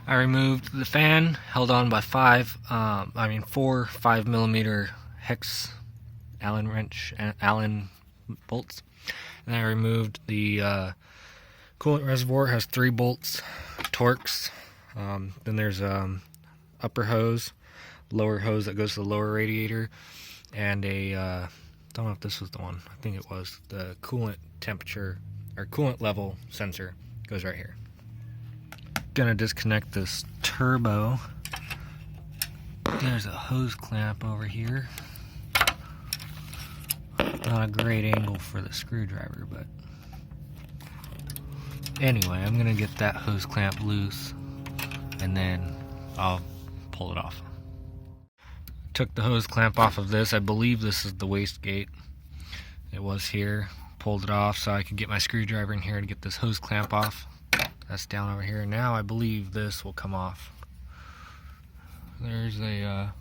I removed the fan, held on by four 5mm hex Allen bolts. And I removed the coolant reservoir. It has 3 bolts, Torx. Then there's upper hose, lower hose that goes to the lower radiator, and a don't know if this was the one. I think it was the coolant temperature or coolant level sensor goes right here. Gonna disconnect this turbo. There's a hose clamp over here. Not a great angle for the screwdriver, but anyway, I'm gonna get that hose clamp loose and then I'll pull it off. Took the hose clamp off of this. I believe this is the wastegate. It was here. Pulled it off so I could get my screwdriver in here to get this hose clamp off. That's down over here. Now I believe this will come off. There's a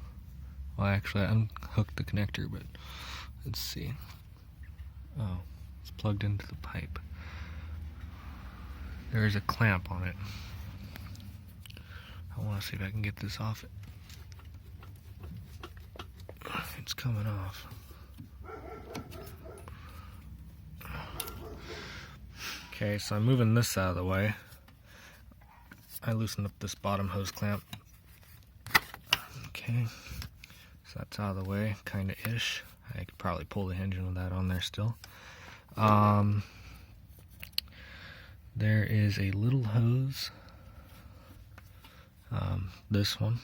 well, actually I unhooked the connector, but let's see. Oh, it's plugged into the pipe. There's a clamp on it. I want to see if I can get this off it. It's coming off. Okay, so I'm moving this out of the way. I loosened up this bottom hose clamp. Okay, so that's out of the way, kinda ish. I could probably pull the engine with that on there still. There is a little hose. This one.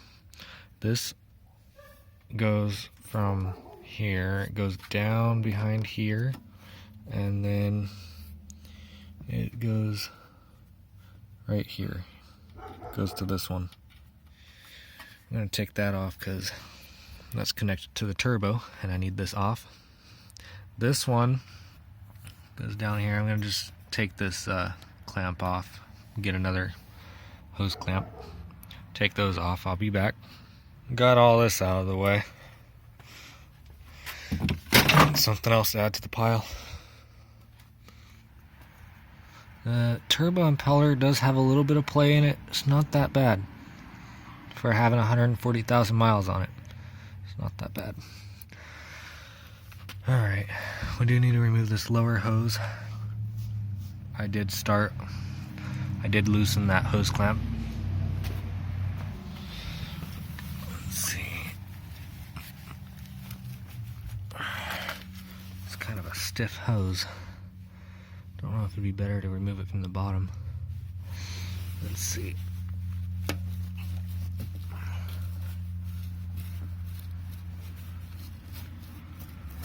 This goes from here, it goes down behind here, and then it goes right here. It goes to this one. I'm going to take that off because that's connected to the turbo and I need this off. This one goes down here. I'm going to just take this clamp off, get another hose clamp, take those off. I'll be back. Got all this out of the way. Something else to add to the pile. The turbo impeller does have a little bit of play in it. It's not that bad for having 140,000 miles on it. It's not that bad. Alright, we do need to remove this lower hose. I did loosen that hose clamp. Let's see. It's kind of a stiff hose. Don't know if it'd be better to remove it from the bottom. Let's see.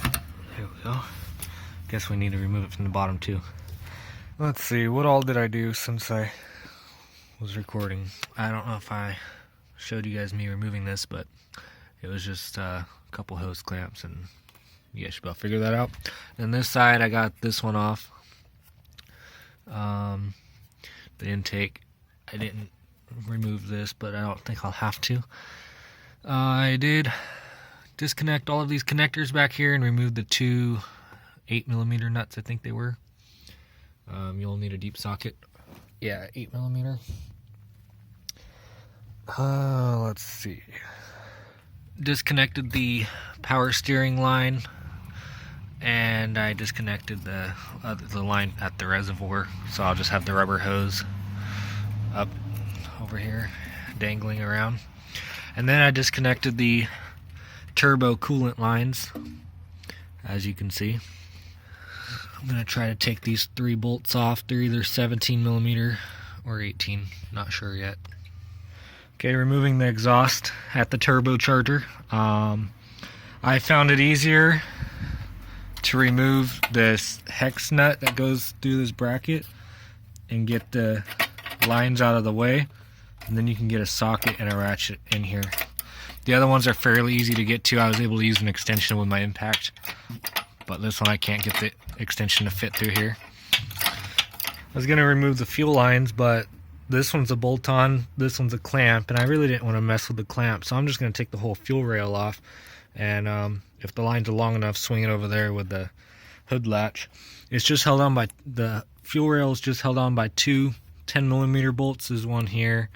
There we go. Guess we need to remove it from the bottom too. Let's see, what all did I do since I was recording? I don't know if I showed you guys me removing this, but it was just a couple hose clamps and you guys should about figure that out. And this side, I got this one off. The intake, I didn't remove this, but I don't think I'll have to. I did disconnect all of these connectors back here and remove the 2 8mm nuts, I think they were. You'll need a deep socket. Yeah, 8mm. Let's see. Disconnected the power steering line, and I disconnected the line at the reservoir, so I'll just have the rubber hose up over here dangling around. And then I disconnected the turbo coolant lines, as you can see. I'm going to try to take these 3 bolts off. They're either 17mm or 18, not sure yet. Okay, removing the exhaust at the turbocharger. I found it easier to remove this hex nut that goes through this bracket and get the lines out of the way, and then you can get a socket and a ratchet in here. The other ones are fairly easy to get to. I was able to use an extension with my impact, but this one I can't get the extension to fit through here. I was going to remove the fuel lines, but this one's a bolt-on, this one's a clamp, and I really didn't want to mess with the clamp, so I'm just going to take the whole fuel rail off, and if the lines are long enough, swing it over there with the hood latch. It's just held on by, the fuel rail is just held on by 2 10mm bolts. There's one here,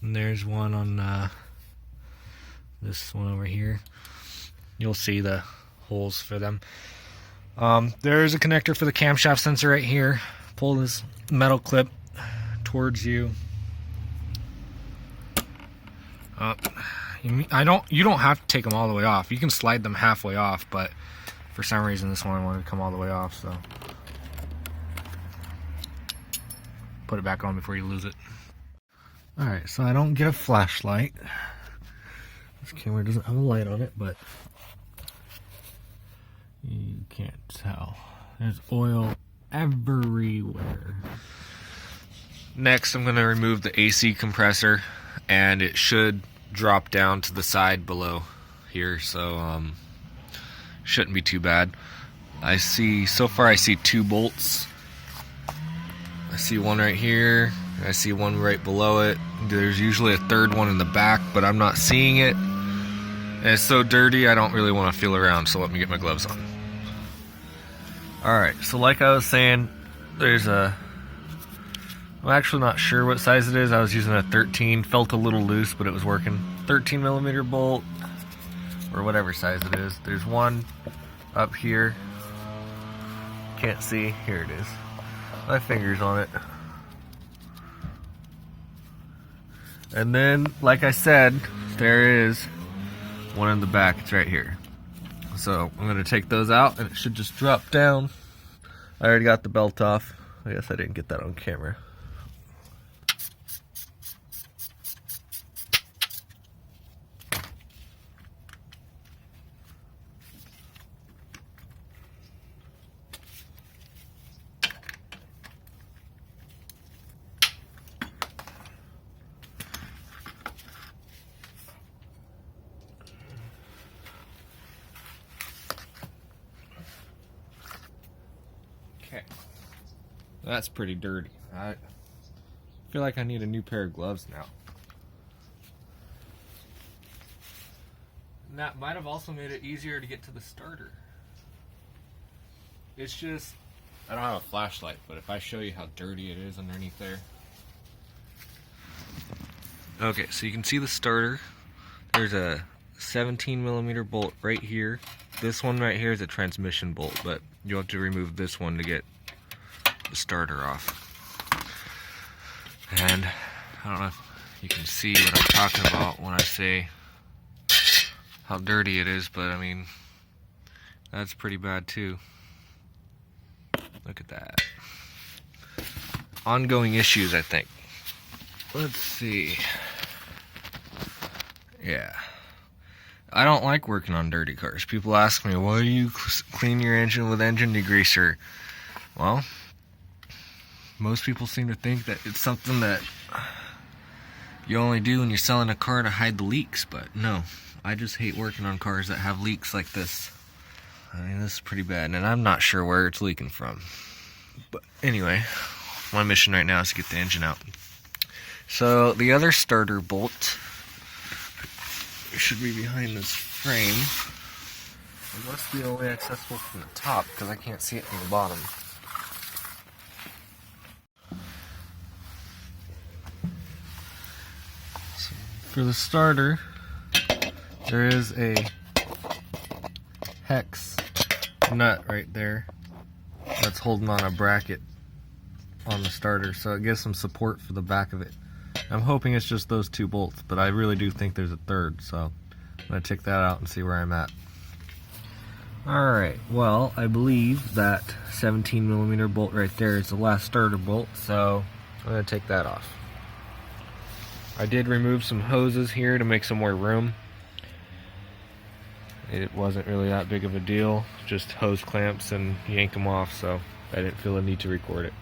And there's one on this one over here. You'll see the holes for them. There's a connector for the camshaft sensor right here. Pull this metal clip towards you. You don't have to take them all the way off. You can slide them halfway off, but for some reason this one wanted to come all the way off, so put it back on before you lose it. Alright, so I don't get a flashlight. This camera doesn't have a light on it, but you can't tell. There's oil everywhere. Next, I'm going to remove the AC compressor, and it should drop down to the side below here, so shouldn't be too bad. So far I see 2 bolts. I see one right here, and I see one right below it. There's usually a third one in the back, but I'm not seeing it. And it's so dirty I don't really want to feel around, so let me get my gloves on. Alright, so like I was saying, I'm actually not sure what size it is. I was using a 13, felt a little loose, but it was working. 13mm bolt, or whatever size it is. There's one up here. Can't see. Here it is. My finger's on it. And then, like I said, there is one in the back. It's right here. So I'm going to take those out, and it should just drop down. I already got the belt off. I guess I didn't get that on camera. Okay, that's pretty dirty. I feel like I need a new pair of gloves now. And that might have also made it easier to get to the starter. It's just, I don't have a flashlight, but if I show you how dirty it is underneath there. Okay, so you can see the starter. There's a 17mm bolt right here. This one right here is a transmission bolt, but you'll have to remove this one to get the starter off. And I don't know if you can see what I'm talking about when I say how dirty it is, but I mean, that's pretty bad too. Look at that. Ongoing issues, I think. Let's see. Yeah. I don't like working on dirty cars. People ask me, why do you clean your engine with engine degreaser? Well, most people seem to think that it's something that you only do when you're selling a car to hide the leaks, but no. I just hate working on cars that have leaks like this. I mean, this is pretty bad, and I'm not sure where it's leaking from. But anyway, my mission right now is to get the engine out. So the other starter bolt should be behind this frame. It must be only accessible from the top because I can't see it from the bottom. So for the starter, there is a hex nut right there that's holding on a bracket on the starter, so it gives some support for the back of it. I'm hoping it's just those 2 bolts, but I really do think there's a third, so I'm going to take that out and see where I'm at. Alright, well, I believe that 17mm bolt right there is the last starter bolt, so I'm going to take that off. I did remove some hoses here to make some more room. It wasn't really that big of a deal, just hose clamps and yank them off, so I didn't feel a need to record it.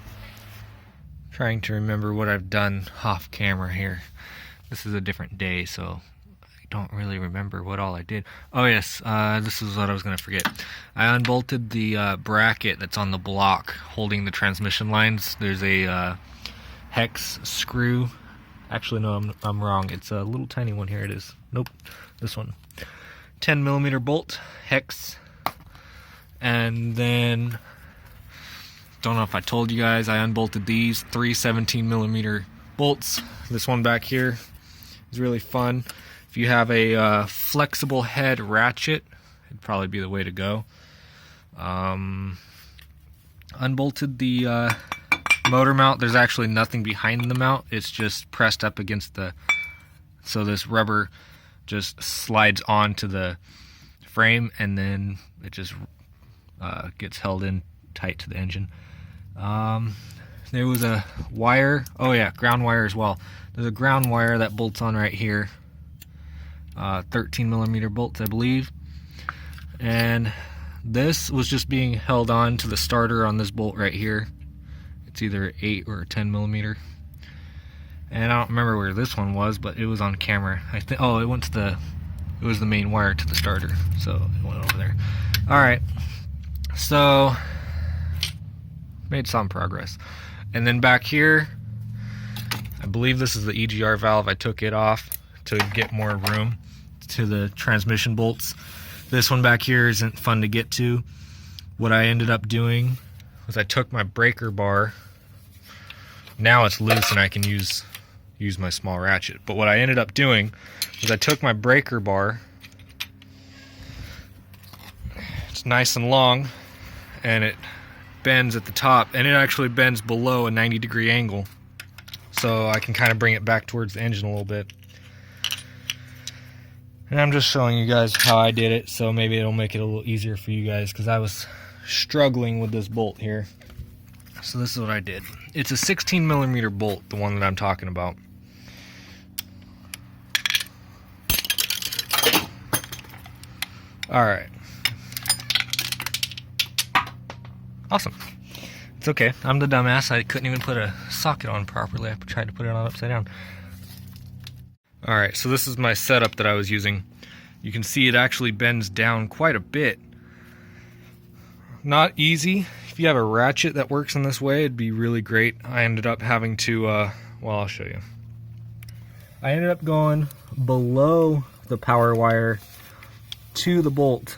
Trying to remember what I've done off camera here. This is a different day, so I don't really remember what all I did. Oh yes, this is what I was going to forget. I unbolted the bracket that's on the block holding the transmission lines. There's a hex screw. Actually, no, I'm wrong. It's a little tiny one. Here it is. Nope, this one. 10mm bolt, hex, and then, don't know if I told you guys, I unbolted these 3 17mm bolts. This one back here It's really fun. If you have a flexible head ratchet, it'd probably be the way to go. Unbolted the motor mount. There's actually nothing behind the mount. It's just pressed up against the, so this rubber just slides onto the frame, and then it just gets held in tight to the engine. There was a wire, oh yeah, ground wire as well. There's a ground wire that bolts on right here, 13mm bolts, I believe. And this was just being held on to the starter on this bolt right here. It's either 8 or 10mm. And I don't remember where this one was, but it was on camera. I think, oh, it went to the, it was the main wire to the starter, so it went over there. All right, so made some progress. And then back here, I believe this is the EGR valve. I took it off to get more room to the transmission bolts. This one back here isn't fun to get to. What I ended up doing was I took my breaker bar. Now it's loose and I can use my small ratchet. But what I ended up doing was I took my breaker bar. It's nice and long, and it bends at the top, and it actually bends below a 90-degree angle, so I can kind of bring it back towards the engine a little bit. And I'm just showing you guys how I did it, so maybe it'll make it a little easier for you guys, because I was struggling with this bolt here. So this is what I did. It's a 16mm bolt, the one that I'm talking about. Alright. Awesome. It's okay. I'm the dumbass. I couldn't even put a socket on properly. I tried to put it on upside down. Alright, so this is my setup that I was using. You can see it actually bends down quite a bit. Not easy. If you have a ratchet that works in this way, it'd be really great. I ended up having to, well, I'll show you. I ended up going below the power wire to the bolt,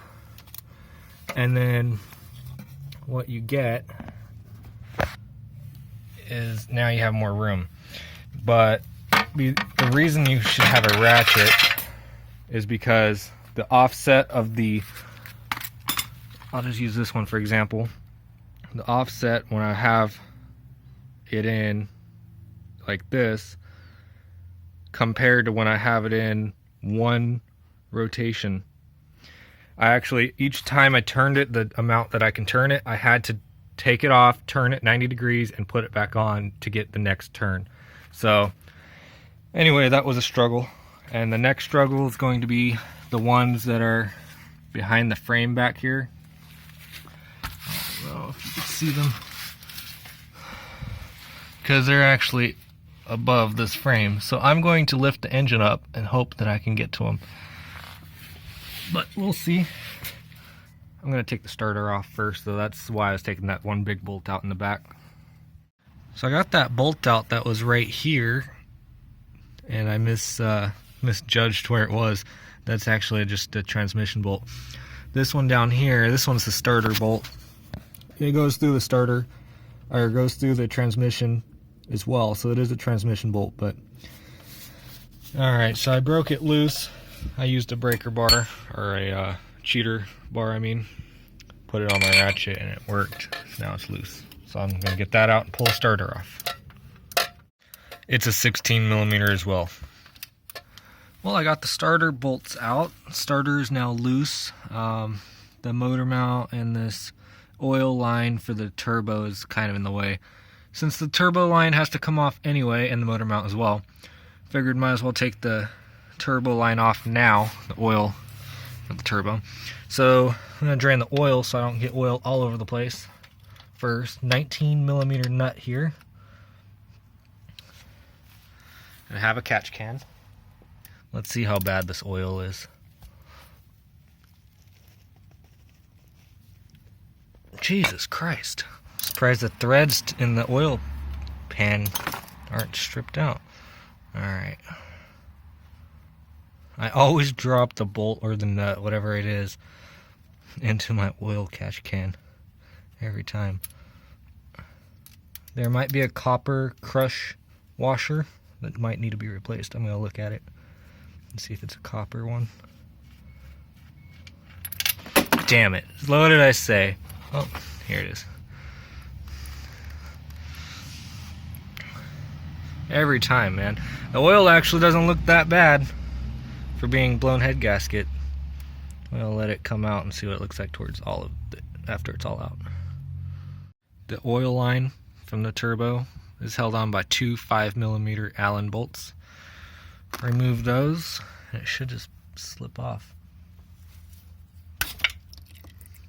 and then what you get is now you have more room. But the reason you should have a ratchet is because the offset of the, I'll just use this one for example, the offset when I have it in like this compared to when I have it in one rotation, I actually, each time I turned it, the amount that I can turn it, I had to take it off, turn it 90 degrees, and put it back on to get the next turn. So anyway, that was a struggle. And the next struggle is going to be the ones that are behind the frame back here. I don't know if you can see them, because they're actually above this frame. So I'm going to lift the engine up and hope that I can get to them. But we'll see. I'm going to take the starter off first, so that's why I was taking that one big bolt out in the back. So I got that bolt out that was right here, and I misjudged where it was. That's actually just a transmission bolt. This one down here, this one's the starter bolt. It goes through the starter, or goes through the transmission as well, so it is a transmission bolt. But alright, so I broke it loose. I used a breaker bar, or a cheater bar, I mean. Put it on my ratchet and it worked. Now it's loose. So I'm going to get that out and pull the starter off. It's a 16mm as well. Well, I got the starter bolts out. Starter is now loose. The motor mount and this oil line for the turbo is kind of in the way. Since the turbo line has to come off anyway, and the motor mount as well, figured might as well take the turbo line off now, the oil for the turbo. So I'm going to drain the oil so I don't get oil all over the place. First, 19mm nut here. I have a catch can. Let's see how bad this oil is. Jesus Christ. Surprised the threads in the oil pan aren't stripped out. Alright. I always drop the bolt or the nut, whatever it is, into my oil catch can. Every time. There might be a copper crush washer that might need to be replaced. I'm going to look at it and see if it's a copper one. Damn it. What did I say? Oh, here it is. Every time, man. The oil actually doesn't look that bad for being blown head gasket. We'll let it come out and see what it looks like towards all of it after it's all out. The oil line from the turbo is held on by two 5mm Allen bolts. Remove those and it should just slip off.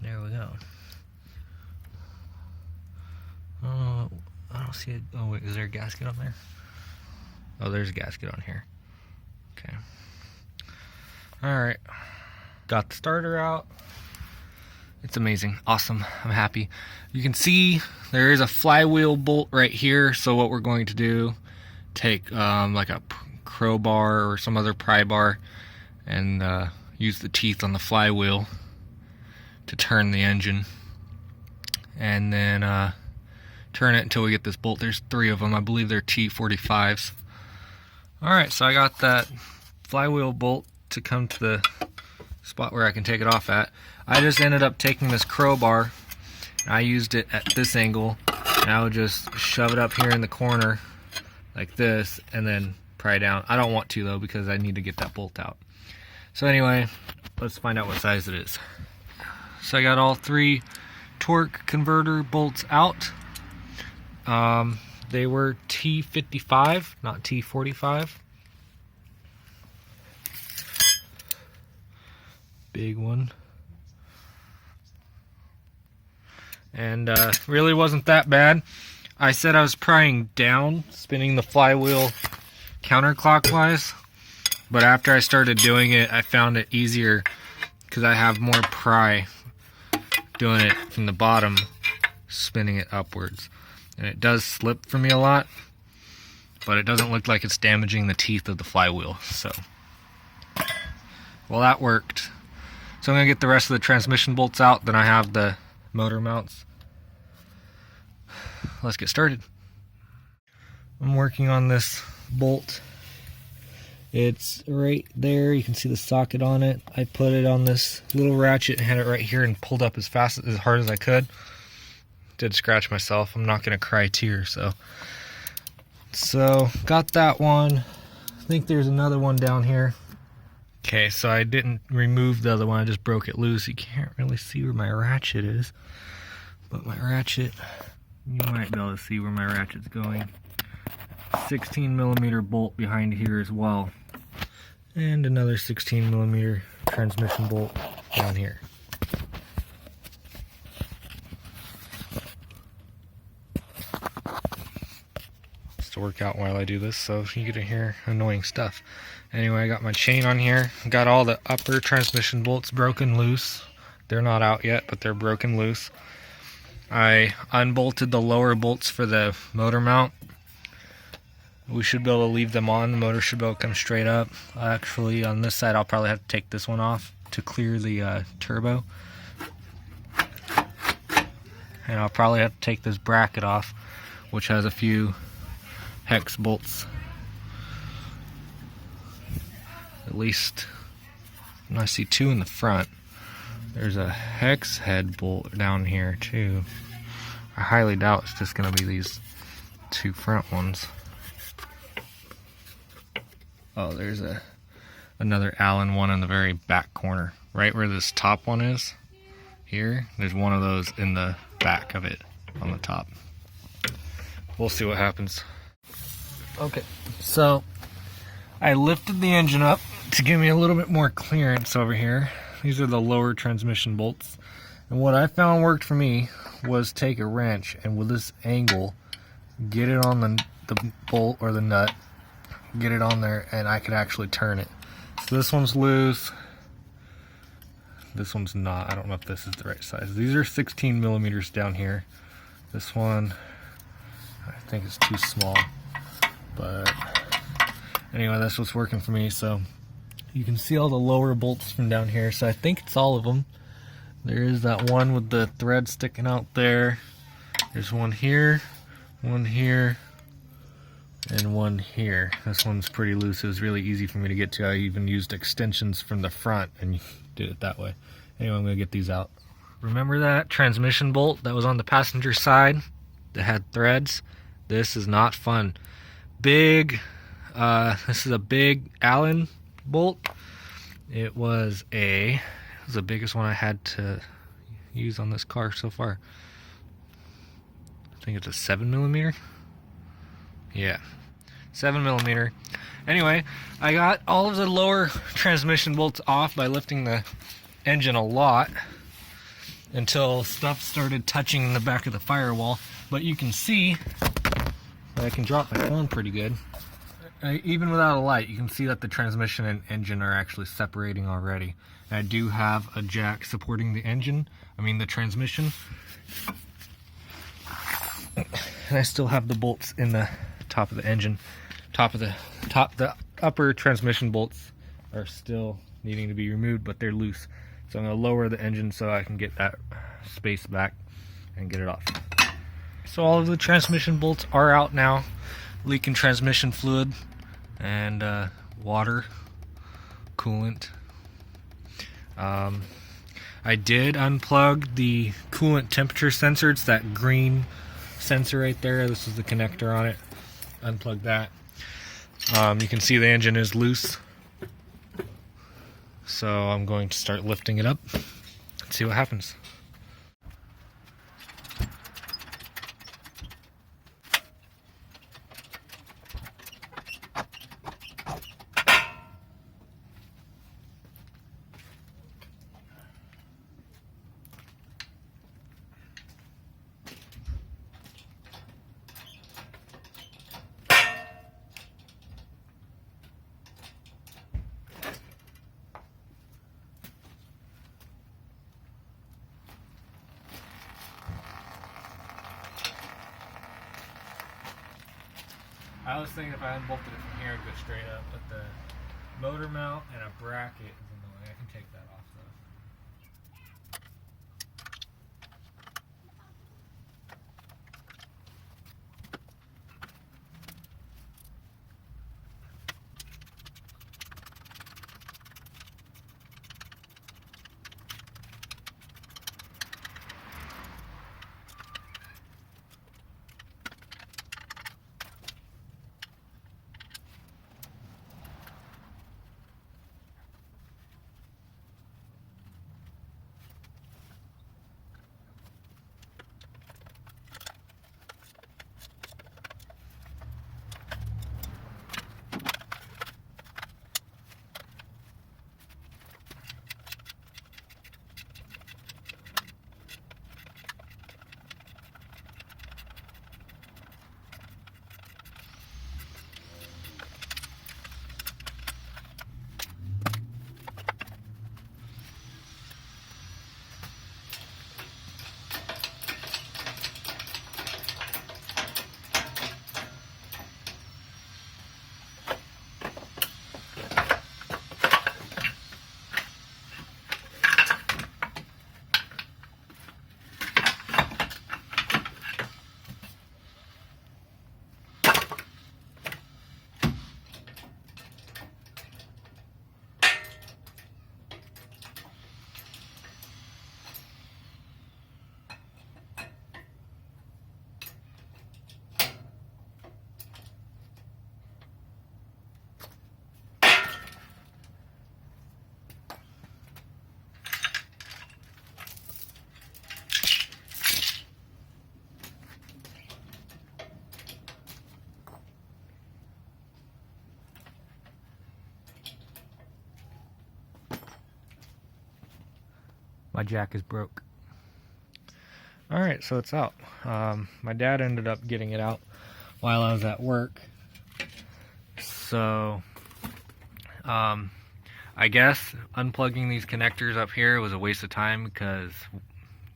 There we go. Oh, I don't see it. Oh wait, is there a gasket on there? Oh, there's a gasket on here. Okay. Alright. Got the starter out. It's amazing. Awesome. I'm happy. You can see there is a flywheel bolt right here. So what we're going to do, take like a crowbar or some other pry bar and use the teeth on the flywheel to turn the engine. And then turn it until we get this bolt. There's 3 of them. I believe they're T45s. Alright, so I got that flywheel bolt to come to the spot where I can take it off at. I just ended up taking this crowbar. I used it at this angle, and I would just shove it up here in the corner like this and then pry down. I don't want to though because I need to get that bolt out. So anyway, let's find out what size it is. So I got all 3 torque converter bolts out. They were T55, not T45. Big one. And really wasn't that bad. I said I was prying down, spinning the flywheel counterclockwise, but after I started doing it, I found it easier because I have more pry doing it from the bottom, spinning it upwards. And it does slip for me a lot, but it doesn't look like it's damaging the teeth of the flywheel. So, well, that worked. So I'm going to get the rest of the transmission bolts out, then I have the motor mounts. Let's get started. I'm working on this bolt. It's right there. You can see the socket on it. I put it on this little ratchet and had it right here and pulled up as hard as I could. Did scratch myself. I'm not gonna cry tears. So got that one. I think there's another one down here. Okay, so I didn't remove the other one. I just broke it loose. You can't really see where my ratchet is, but my ratchet, you might be able to see where my ratchet's going. 16mm bolt behind here as well, and another 16mm transmission bolt down here. To work out while I do this, so you get to hear annoying stuff. Anyway, I got my chain on here. Got all the upper transmission bolts broken loose. They're not out yet, but they're broken loose. I unbolted the lower bolts for the motor mount. We should be able to leave them on. The motor should be able to come straight up. Actually, on this side, I'll probably have to take this one off to clear the turbo. And I'll probably have to take this bracket off, which has a few hex bolts. At least I see 2 in the front. There's a hex head bolt down here too. I highly doubt it's just going to be these 2 front ones. Oh, there's another Allen one in the very back corner, right where this top one is. Here, there's one of those in the back of it on the top. We'll see what happens. Okay, so I lifted the engine up to give me a little bit more clearance over here. These are the lower transmission bolts. And what I found worked for me was take a wrench and with this angle, get it on the bolt or the nut, get it on there, and I could actually turn it. So this one's loose. This one's not. I don't know if this is the right size. These are 16mm down here. This one, I think it's too small. But anyway, that's what's working for me. So you can see all the lower bolts from down here. So I think it's all of them. There is that one with the thread sticking out there. There's one here, and one here. This one's pretty loose. It was really easy for me to get to. I even used extensions from the front and did it that way. Anyway, I'm gonna get these out. Remember that transmission bolt that was on the passenger side that had threads? This is not fun. Big, this is a big Allen bolt. It was the biggest one I had to use on this car so far. I think it's a 7mm. Yeah, 7mm. Anyway, I got all of the lower transmission bolts off by lifting the engine a lot until stuff started touching the back of the firewall. But you can see that I can drop my phone pretty good. Even without a light, you can see that the transmission and engine are actually separating already. And I do have a jack supporting the the transmission. And I still have the bolts in the top of the engine. The upper transmission bolts are still needing to be removed, but they're loose. So I'm going to lower the engine so I can get that space back and get it off. So all of the transmission bolts are out now. Leaking transmission fluid and water, coolant. I did unplug the coolant temperature sensor. It's that green sensor right there. This is the connector on it. Unplug that. You can see the engine is loose. So I'm going to start lifting it up and see what happens. I was thinking if I unbolted it from here, it'd go straight up, but the motor mount and a bracket is in the way. I can take that off though. My jack is broke. Alright, so it's out. My dad ended up getting it out while I was at work. So, I guess unplugging these connectors up here was a waste of time because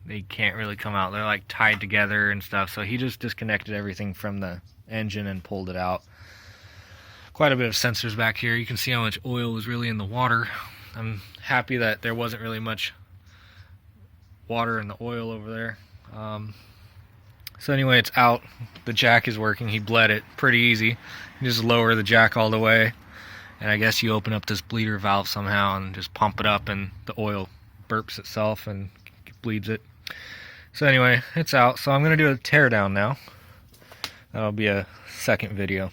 they can't really come out. They're like tied together and stuff. So he just disconnected everything from the engine and pulled it out. Quite a bit of sensors back here. You can see how much oil was really in the water. I'm happy that there wasn't really much water in the oil over there. So anyway, it's out. The jack is working. He bled it pretty easy. You just lower the jack all the way, and I guess you open up this bleeder valve somehow and just pump it up, and the oil burps itself and bleeds it. So anyway, it's out. So I'm going to do a teardown now. That'll be a second video.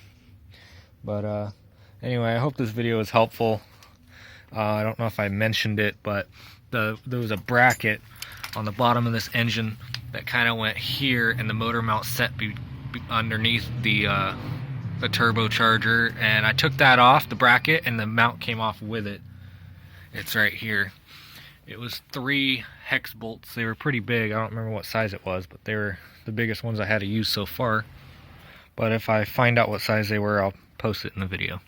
But anyway, I hope this video is helpful. I don't know if I mentioned it, but there was a bracket on the bottom of this engine that kind of went here, and the motor mount set underneath the turbocharger, and I took that off, the bracket, and the mount came off with it. It's right here. It was 3 hex bolts. They were pretty big. I don't remember what size it was, but they were the biggest ones I had to use so far. But if I find out what size they were, I'll post it in the video.